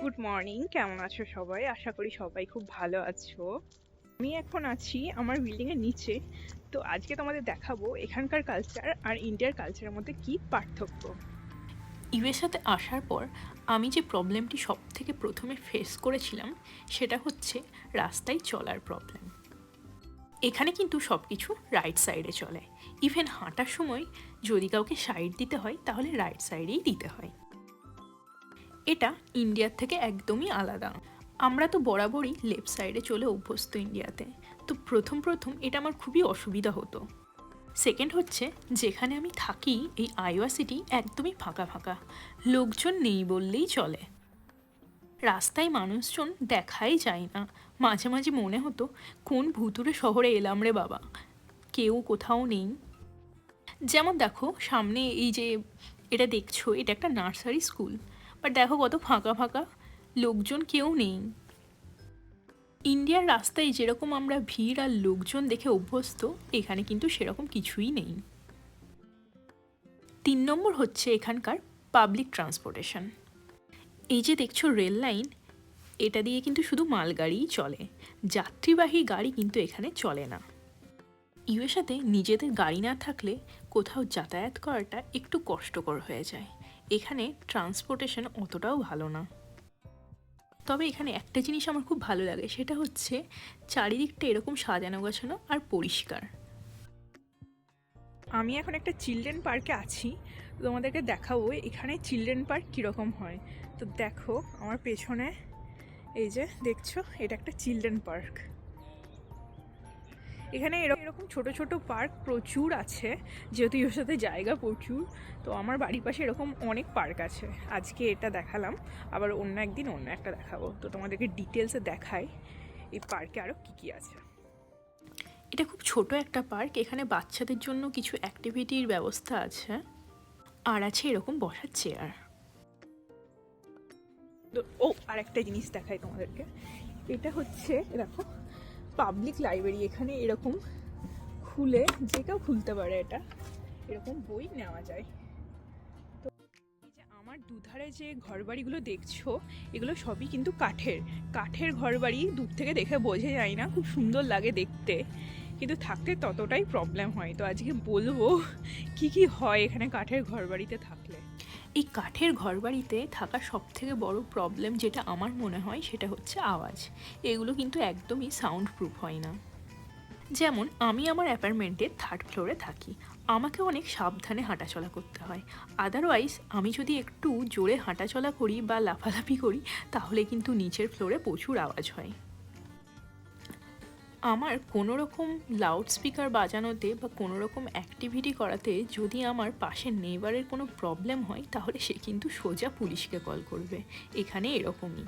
Good morning, কেমন আছো সবাই? আশা করি সবাই খুব ভালো আছো। আমি এখন আছি আমার বিল্ডিং এর নিচে। তো আজকে তোমাদের দেখাবো এখানকার কালচার আর ইন্ডিয়ার কালচারের মধ্যে কি পার্থক্য। ইউএসএতে আসার পর আমি যে প্রবলেমটি সব থেকে প্রথমে ফেস করেছিলাম সেটা হচ্ছে রাস্তায় চলার প্রবলেম। এখানে কিন্তু সব কিছু রাইট সাইডে চলে। ইভেন হাঁটার সময় যদি কাউকে সাইড দিতে হয় তাহলে রাইট সাইডেই দিতে হয়। এটা ইন্ডিয়ার থেকে একদমই আলাদা। আমরা তো বরাবরই লেফট সাইডে চলে অভ্যস্ত ইন্ডিয়াতে। তো প্রথম প্রথম এটা আমার খুবই অসুবিধা হতো। সেকেন্ড হচ্ছে, যেখানে আমি থাকি এই আইওয়া সিটি একদমই ফাঁকা ফাঁকা, লোকজন নেই বললেই চলে। রাস্তায় মানুষজন দেখাই যায় না। মাঝে মাঝে মনে হতো কোন ভুতুরে শহরে এলাম রে বাবা, কেউ কোথাও নেই। যেমন দেখো সামনে এই যে এটা দেখছো, এটা একটা নার্সারি স্কুল, বাট দেখো কত ফাঁকা ফাঁকা, লোকজন কেউ নেই। ইন্ডিয়ার রাস্তায় যেরকম আমরা ভিড় আর লোকজন দেখে অভ্যস্ত, এখানে কিন্তু সেরকম কিছুই নেই। 3 নম্বর হচ্ছে এখানকার পাবলিক ট্রান্সপোর্টেশন। এই যে দেখছো রেল লাইন, এটা দিয়ে কিন্তু শুধু মালগাড়িই চলে, যাত্রীবাহী গাড়ি কিন্তু এখানে চলে না। ইউএসএতে নিজেদের গাড়ি না থাকলে কোথাও যাতায়াত করাটা একটু কষ্টকর হয়ে যায়। এখানে ট্রান্সপোর্টেশন অতটাও ভালো না। তবে এখানে একটা জিনিস আমার খুব ভালো লাগে, সেটা হচ্ছে চারিদিকটা এরকম সাজানো গোছানো আর পরিষ্কার। আমি এখন একটা চিলড্রেন পার্কে আছি, তো তোমাদেরকে দেখাবো এখানে চিলড্রেন পার্ক কীরকম হয়। তো দেখো আমার পেছনে এই যে দেখছো, এটা একটা চিলড্রেন পার্ক। এখানে এরকম ছোট ছোট পার্ক প্রচুর আছে, যেহেতু এর সাথে জায়গা প্রচুর। তো আমার বাড়ির পাশে এরকম অনেক পার্ক আছে। আজকে এটা দেখালাম, আবার অন্য একদিন অন্য একটা দেখাবো। তো তোমাদেরকে ডিটেলসে দেখাই এই পার্কে আরও কী কী আছে। এটা খুব ছোট একটা পার্ক, এখানে বাচ্চাদের জন্য কিছু অ্যাক্টিভিটির ব্যবস্থা আছে, আর আছে এরকম বসার চেয়ার। তো আর একটা জিনিস দেখাই তোমাদেরকে। এটা হচ্ছে দেখো পাবলিক লাইব্রেরি। এখানে এরকম খুলে যে কেউ খুলতে পারে, এটা এরকম বই নেওয়া যায়। তো এই যে আমার দুধারে যে ঘরবাড়িগুলো দেখছো, এগুলো সবই কিন্তু কাঠের ঘরবাড়ি। দূর থেকে দেখে বোঝা যায় না, খুব সুন্দর লাগে দেখতে, কিন্তু থাকতে ততটাই প্রবলেম হয়। তো আজকে বলবো কি কি হয় এখানে কাঠের ঘরবাড়িতে থাকলে। এই কাঠের ঘরবাড়িতে থাকা সবথেকে বড় প্রবলেম যেটা আমার মনে হয় সেটা হচ্ছে আওয়াজ। এগুলো কিন্তু একদমই সাউন্ড প্রুফ হয় না। যেমন আমি আমার অ্যাপার্টমেন্টের 3rd ফ্লোরে থাকি, আমাকে অনেক সাবধানে হাঁটাচলা করতে হয়। আদারওয়াইজ আমি যদি একটু জোরে হাঁটাচলা করি বা লাফালাফি করি তাহলে কিন্তু নিচের ফ্লোরে প্রচুর আওয়াজ হয়। আমার কোনো রকম লাউড স্পিকার বাজানোতে বা কোনো রকম অ্যাক্টিভিটি করাতে যদি আমার পাশের নেইবারের কোনো প্রবলেম হয় তাহলে সে কিন্তু সোজা পুলিশকে কল করবে। এখানে এরকমই।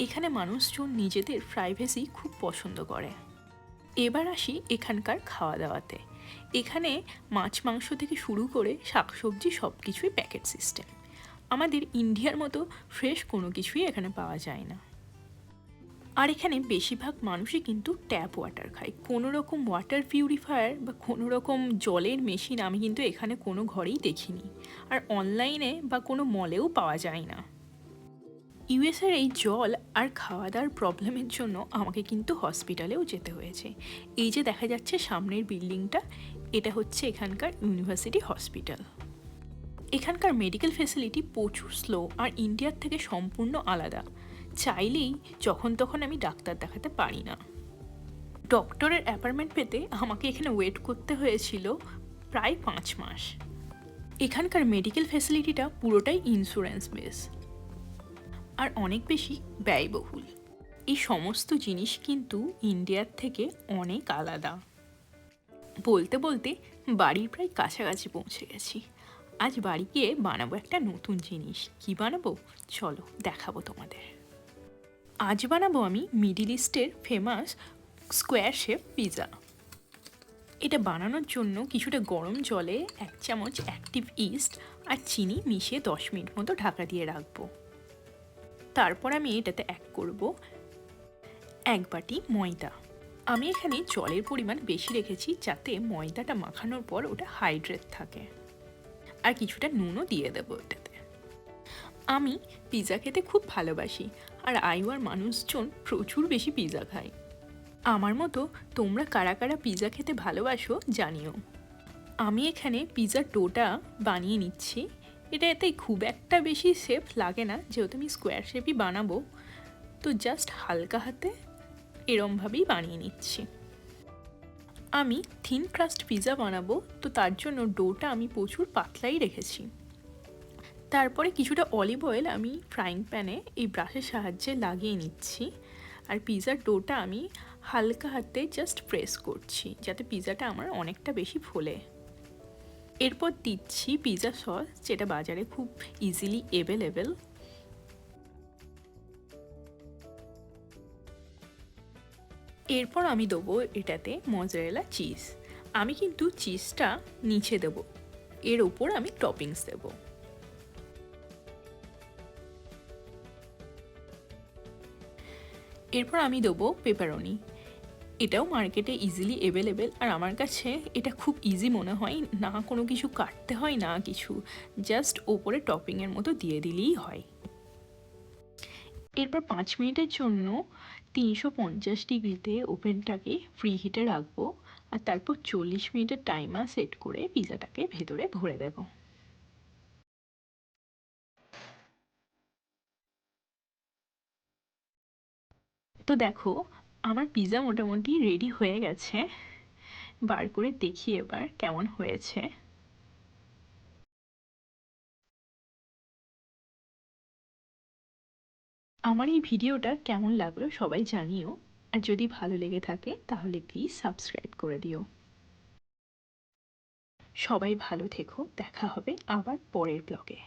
এখানে মানুষজন নিজেদের প্রাইভেসি খুব পছন্দ করে। এবার আসি এখানকার খাওয়া দাওয়াতে। এখানে মাছ মাংস থেকে শুরু করে শাকসবজি সব কিছুই প্যাকেট সিস্টেম। আমাদের ইন্ডিয়ার মতো ফ্রেশ কোনো কিছুই এখানে পাওয়া যায় না। আর এখানে বেশিরভাগ মানুষই কিন্তু ট্যাপ ওয়াটার খায়। কোনো রকম ওয়াটার পিউরিফায়ার বা কোনো রকম জলের মেশিন আমি কিন্তু এখানে কোনো ঘরেই দেখিনি, আর অনলাইনে বা কোনো মলেও পাওয়া যায় না। ইউএসের এই জল আর খাওয়া দাওয়ার প্রবলেমের জন্য আমাকে কিন্তু হসপিটালেও যেতে হয়েছে। এই যে দেখা যাচ্ছে সামনের বিল্ডিংটা, এটা হচ্ছে এখানকার ইউনিভার্সিটি হসপিটাল। এখানকার মেডিকেল ফেসিলিটি প্রচুর স্লো আর ইন্ডিয়ার থেকে সম্পূর্ণ আলাদা। চাইলেই যখন তখন আমি ডাক্তার দেখাতে পারি না। ডক্টরের অ্যাপয়েন্টমেন্ট পেতে আমাকে এখানে ওয়েট করতে হয়েছিল প্রায় 5 মাস। এখানকার মেডিকেল ফেসিলিটিটা পুরোটাই ইন্স্যুরেন্স বেস আর অনেক বেশি ব্যয়বহুল। এই সমস্ত জিনিস কিন্তু ইন্ডিয়ার থেকে অনেক আলাদা। বলতে বলতে বাড়ির প্রায় কাছাকাছি পৌঁছে গেছি। আজ বাড়ি গিয়ে বানাবো একটা নতুন জিনিস। কি বানাবো চলো দেখাবো তোমাদের। আজ বানাবো আমি মিডিল ইস্টের ফেমাস স্কোয়ার শেপ পিৎজা। এটা বানানোর জন্য কিছুটা গরম জলে 1 চামচ অ্যাক্টিভ ইস্ট আর চিনি মিশিয়ে 10 মিনিট মতো ঢাকা দিয়ে রাখবো। তারপর আমি এটাতে অ্যাড করব 1 বাটি ময়দা। আমি এখানে জলের পরিমাণ বেশি রেখেছি যাতে ময়দাটা মাখানোর পর ওটা হাইড্রেট থাকে। আর কিছুটা নুনও দিয়ে দেবো ওটাতে। আমি পিৎজা খেতে খুব ভালোবাসি, আর আইওয়ার মানুষজন প্রচুর বেশি পিৎজা খায়। আমার মতো তোমরা কারা কারা পিৎজা খেতে ভালোবাসো জানিও। আমি এখানে পিৎজার ডোটা বানিয়ে নিচ্ছি। এটা এতে খুব একটা বেশি শেপ লাগে না, যেহেতু আমি স্কোয়ার শেপই বানাবো, তো জাস্ট হালকা হাতে এরমভাবেই বানিয়ে নিচ্ছি। আমি থিন ক্রাস্ট পিৎজা বানাবো, তো তার জন্য ডোটা আমি প্রচুর পাতলাই রেখেছি। তারপরে কিছুটা অলিভ অয়েল আমি ফ্রাইং প্যানে এই ব্রাশের সাহায্যে লাগিয়ে নিচ্ছি, আর পিৎজার ডোটা আমি হালকা হাতে জাস্ট প্রেস করছি যাতে পিৎজাটা আমার অনেকটা বেশি ফোলে। এরপর দিচ্ছি পিৎজা সস, যেটা বাজারে খুব ইজিলি অ্যাভেলেবেল। এরপর আমি দেবো এটাতে মজারেলা চিজ। আমি কিন্তু চিজটা নিচে দেবো, এর ওপর আমি টপিংস দেবো। এরপর আমি দেবো পেপারনি। এটাও মার্কেটে ইজিলি অ্যাভেলেবেল, আর আমার কাছে এটা খুব ইজি মনে হয়। না কোনো কিছু কাটতে হয় না কিছু, জাস্ট ওপরে টপিংয়ের মতো দিয়ে দিলেই হয়। এরপর 5 মিনিটের জন্য 350 ডিগ্রিতে ওভেনটাকে ফ্রি হিটে রাখবো, আর তারপর 40 মিনিটের টাইমার সেট করে পিৎজাটাকে ভেতরে ভরে দেবো। তো দেখো, আমার পিৎজা মোটামুটি রেডি হয়ে গেছে। বার করে দেখি এবার কেমন হয়েছে। আমার এই ভিডিওটা কেমন লাগলো সবাই জানিও, আর যদি ভালো লেগে থাকে তাহলে প্লিজ সাবস্ক্রাইব করে দিও। সবাই ভালো থেকো, দেখা হবে আবার পরের ব্লগে।